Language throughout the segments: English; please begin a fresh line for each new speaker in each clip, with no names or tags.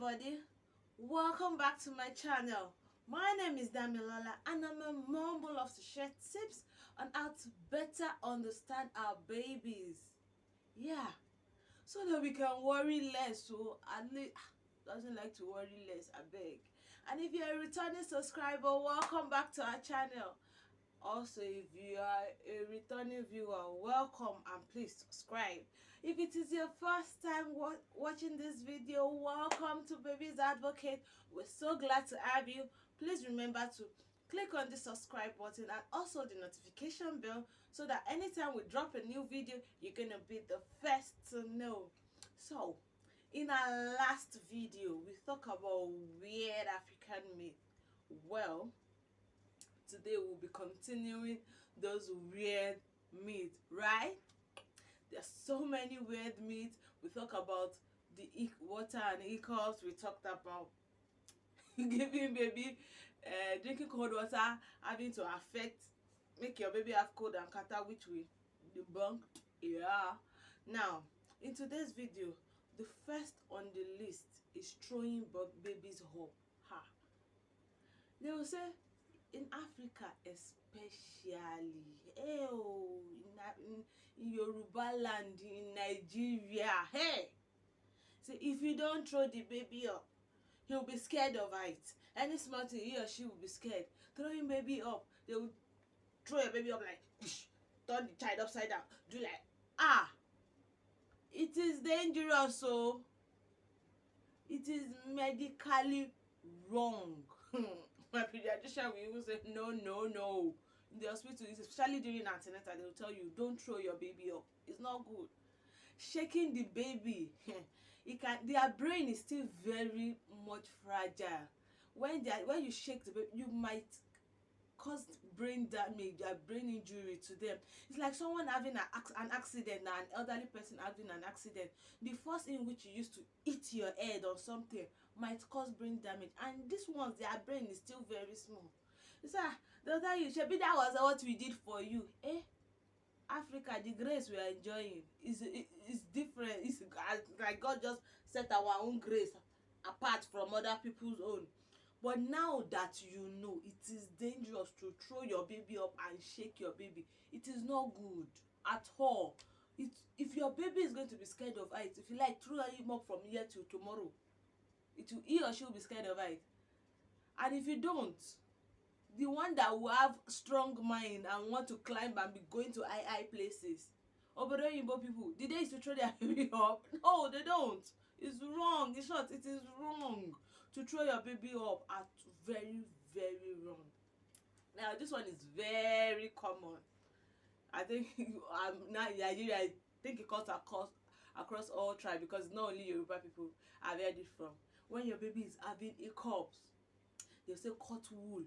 everybody, welcome back to my channel. My name is Damilola and I'm a mom who loves to share tips on how to better understand our babies. Yeah, so that we can worry less. So at least doesn't like to worry less, I beg. And if you're a returning subscriber, welcome back to our channel. Also, if you are a returning viewer, welcome and please subscribe. If it is your first time watching this video, welcome to Baby's Advocate. We're so glad to have you. Please remember to click on the subscribe button and also the notification bell so that anytime we drop a new video, you're gonna be the first to know. So, in our last video, we talked about weird African myth. Well, today we'll be continuing those weird myths, right? There's so many weird myths. We talk about the water and hiccups. We talked about giving baby drinking cold water having to affect make your baby have cold and catarrh, which we debunked. Yeah. Now, in today's video, the first on the list is throwing babies up. Ha. They will say in Africa especially, in Yoruba land, in Nigeria, hey, so if you don't throw the baby up, he'll be scared of height. Any small thing, he or she will be scared. Throwing baby up, they will throw your baby up like, whoosh, turn the child upside down, do like, it is dangerous, so it is medically wrong. My pediatrician will even say no. In the hospital, especially during antenatal, they will tell you don't throw your baby up. It's not good. Shaking the baby, their brain is still very much fragile. When you shake the baby, you might cause brain damage or brain injury to them. It's like someone having an accident, now an elderly person having an accident. The force in which you used to hit your head or something might cause brain damage, and this ones, their brain is still very small. It's like they'll tell you, Shebi, that was what we did for you. Africa, the grace we are enjoying is different. It's like God just set our own grace apart from other people's own. But now that you know, it is dangerous to throw your baby up and shake your baby. It is not good at all. If your baby is going to be scared of height, if you like, throw him up from here till tomorrow, he or she will be scared of height. And if you don't, the one that will have strong mind and want to climb and be going to high places, Obodo people, did they used to throw their baby up? No, they don't. It's wrong. In short, it is wrong to throw your baby up. At very, very wrong. Now, this one is very common. I think now in Nigeria, I think it cuts across all tribes, because not only Yoruba people I've heard it from. When your baby is having hiccups, they'll say cut wool,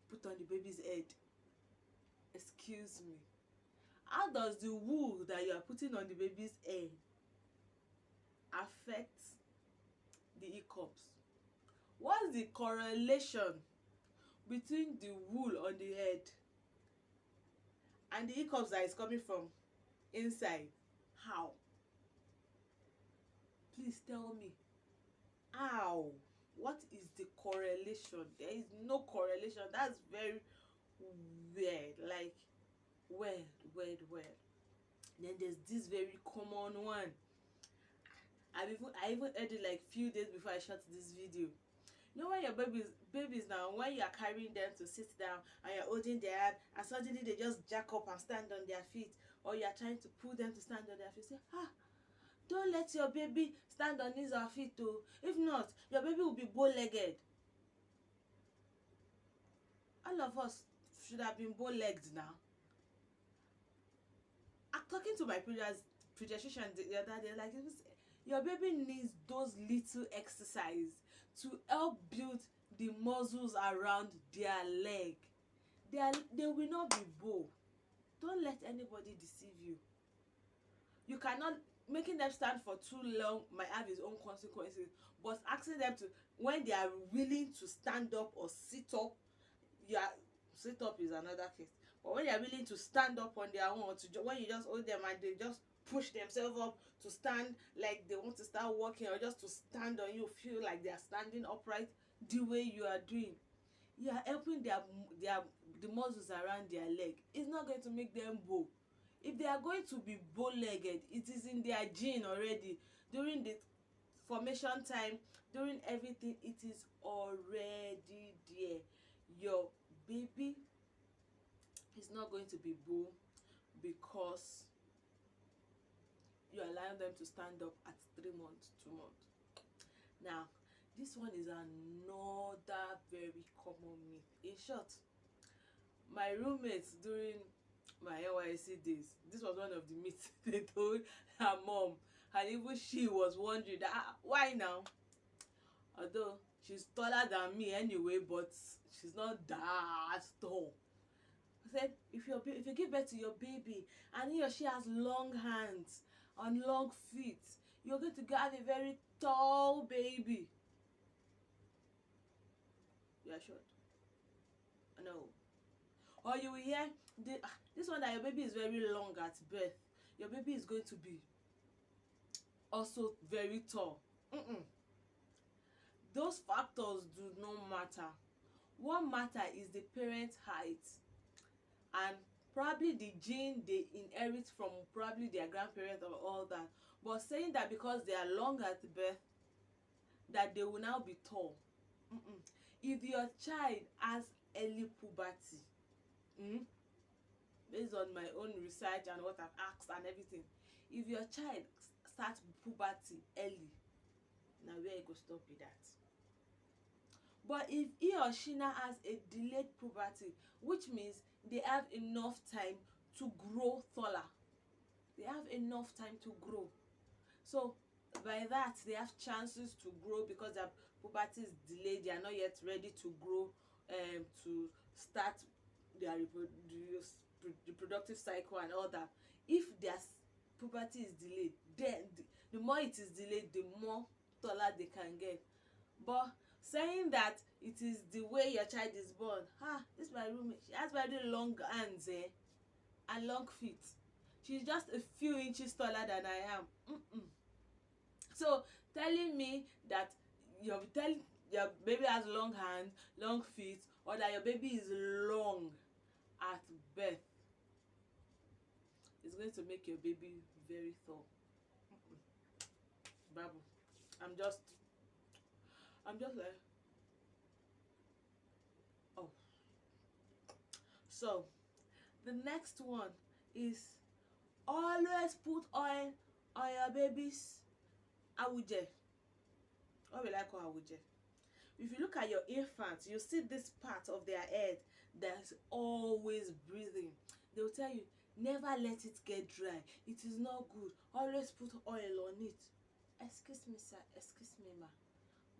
put on the baby's head. Excuse me. How does the wool that you are putting on the baby's head affect the hiccups? What's the correlation between the wool on the head and the hiccups that is coming from inside? How? Please tell me. How? What is the correlation? There is no correlation. That's very weird. Like, weird. Then there's this very common one. I even heard it like few days before I shot this video. You know, when your babies now, when you are carrying them to sit down and you're holding their hand and suddenly they just jack up and stand on their feet, or you are trying to pull them to stand on their feet, say, don't let your baby stand on his or feet too. If not, your baby will be bow-legged. All of us should have been bow-legged now. I'm talking to my pediatrician the other day, like, your baby needs those little exercise to help build the muscles around their leg. They will not be bow. Don't let anybody deceive you. You cannot, making them stand for too long might have its own consequences, but asking them to, when they are willing to stand up or sit up, sit up is another case. But when they are willing to stand up on their own, or when you just hold them and they just push themselves up to stand like they want to start walking, or just to stand on you, feel like they are standing upright the way you are doing. You are helping their the muscles around their leg. It's not going to make them bow. If they are going to be bow-legged, it is in their gene already. During the formation time, during everything, it is already there. Your baby is not going to be bow because you allow them to stand up at 3 months, 2 months. Now, this one is another very common myth. In short, my roommates during my NYSC days, this was one of the myths they told her mom, and even she was wondering that why now? Although she's taller than me anyway, but she's not that tall. I said, if you give birth to your baby and he or she has long hands and long feet, you're going to have a very tall baby. You are short. No. Or you will hear this one that your baby is very long at birth. Your baby is going to be also very tall. Those factors do not matter. What matter is the parent's height and probably the gene they inherit from probably their grandparents or all that. But saying that because they are long at birth, that they will now be tall. If your child has early puberty, based on my own research and what I've asked and everything, if your child starts puberty early, now where you go stop with that? But if he or she now has a delayed puberty, which means they have enough time to grow taller. They have enough time to grow. So by that, they have chances to grow because their puberty is delayed. They are not yet ready to grow, to start their reproductive cycle and all that. If their puberty is delayed, then the more it is delayed, the more taller they can get. But saying that it is the way your child is born, this is my roommate, she has very long hands and long feet. She's just a few inches taller than I am. So telling me that your baby has long hands, long feet, or that your baby is long at birth is going to make your baby very tall. Babu, I'm just like, oh. So the next one is always put oil on your baby's awuje. What we like call awuje. If you look at your infants, you see this part of their head that's always breathing. They will tell you, never let it get dry. It is not good. Always put oil on it. Excuse me, sir. Excuse me, ma.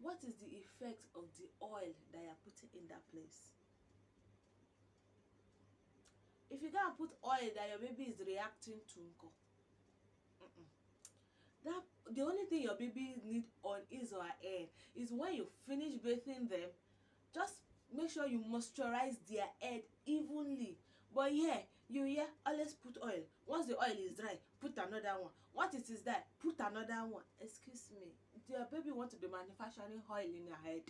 What is the effect of the oil that you are putting in that place? If you go and put oil that your baby is reacting to, the only thing your baby need on his or her hair is when you finish bathing them, just make sure you moisturize their head evenly. But you always put oil. Once the oil is dry, put another one. Once it is dry, put another one. Excuse me, your baby want to be manufacturing oil in your head?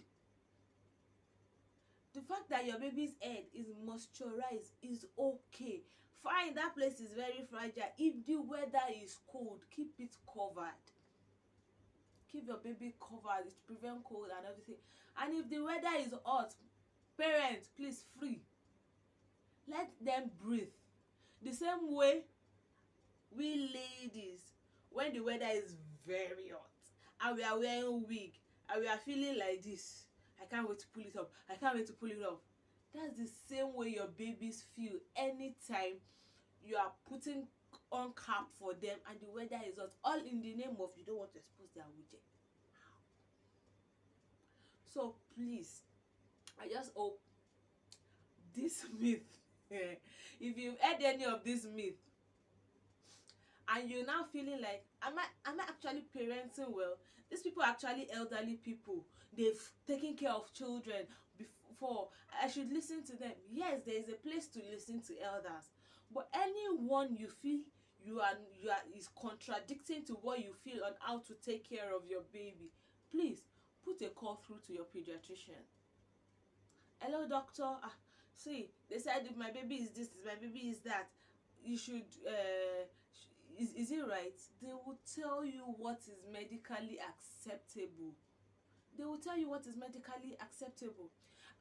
The fact that your baby's head is moisturized is okay. Fine, that place is very fragile. If the weather is cold, keep it covered. Keep your baby covered. It prevents cold and everything. And if the weather is hot, parents, please free. Let them breathe. The same way we ladies, when the weather is very hot and we are wearing wig and we are feeling like this, I can't wait to pull it up. I can't wait to pull it off. That's the same way your babies feel anytime you are putting on cap for them and the weather is hot. All in the name of you don't want to expose their widget. So please, I just hope this myth, if you've heard any of this myth and you're now feeling like, am I actually parenting well? These people are actually elderly people. They've taken care of children before. I should listen to them. Yes, there is a place to listen to elders. But anyone you feel you are is contradicting to what you feel on how to take care of your baby, please put a call through to your pediatrician. Hello doctor, see, they said if my baby is this, if my baby is that, you should is it right? They will tell you what is medically acceptable. They will tell you what is medically acceptable.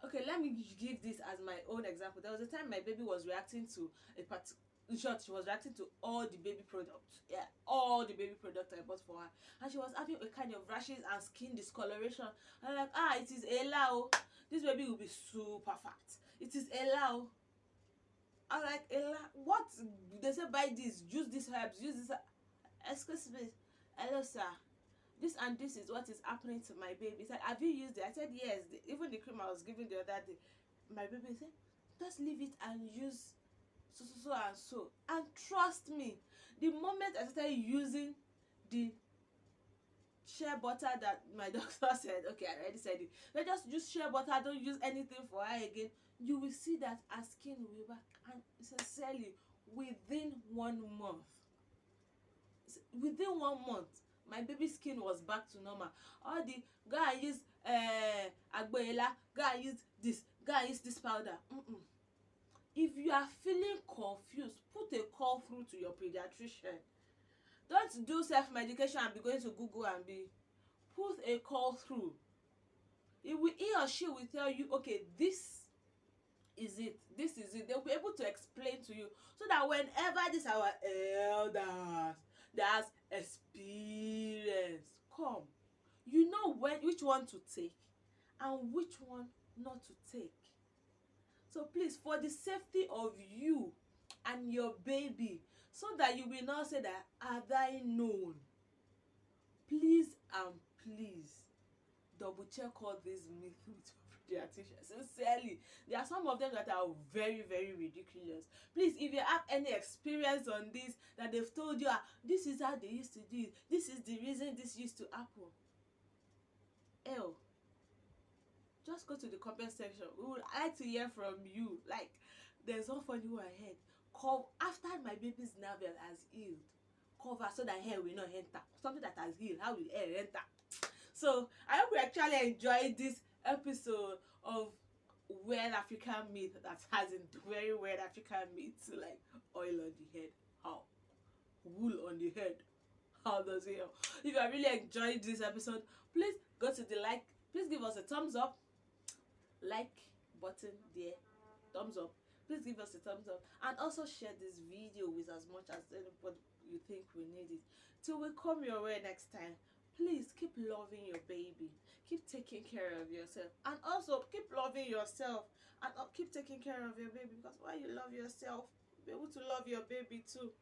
Okay, let me give this as my own example. There was a time my baby was reacting to in short, she was reacting to all the baby products. Yeah, all the baby products I bought for her. And she was having a kind of rashes and skin discoloration. And I'm like, it is Ella. Oh. This baby will be super fat. It is Ella. Oh. I'm like, Ella, what? They say buy this, use this herbs, use this. Excuse me. Hello, sir. This and this is what is happening to my baby. He said, have you used it? I said, yes. Even the cream I was giving the other day. My baby said, just leave it and use so and so. And trust me, the moment I started using the shea butter that my doctor said, okay, I already said it, let's just use shea butter, don't use anything for her again, you will see that her skin will be back. And sincerely, within 1 month, my baby's skin was back to normal. All the go and use agboela, go and use this, go and use this powder. If you are feeling confused, put a call through to your pediatrician. Don't do self-medication and be going to Google and be. Put a call through. He or she will tell you, okay, this is it. This is it. They'll be able to explain to you so that whenever this our elders that has experience come, you know which one to take and which one not to take. So please, for the safety of you and your baby, so that you will not say that had I known, please and please double check all these myths with your pediatrician. Sincerely, there are some of them that are very, very ridiculous. Please, if you have any experience on this, that they've told you, this is how they used to do it, this is the reason this used to happen, just go to the comment section. We would like to hear from you. Like, there's one funny one I heard. After my baby's navel has healed, cover so that hair will not enter. Something that has healed, how will hair enter? So I hope you actually enjoyed this episode of weird African myth that has a very weird African myth, like oil on the head, how? Wool on the head, how does it help? If you really enjoyed this episode, please go to the please give us a thumbs up, like button there, thumbs up. Please give us a thumbs up and also share this video with as much as anybody you think we need it. Till we come your way next time, please keep loving your baby, keep taking care of yourself, and also keep loving yourself and keep taking care of your baby, because when you love yourself, you'll be able to love your baby too.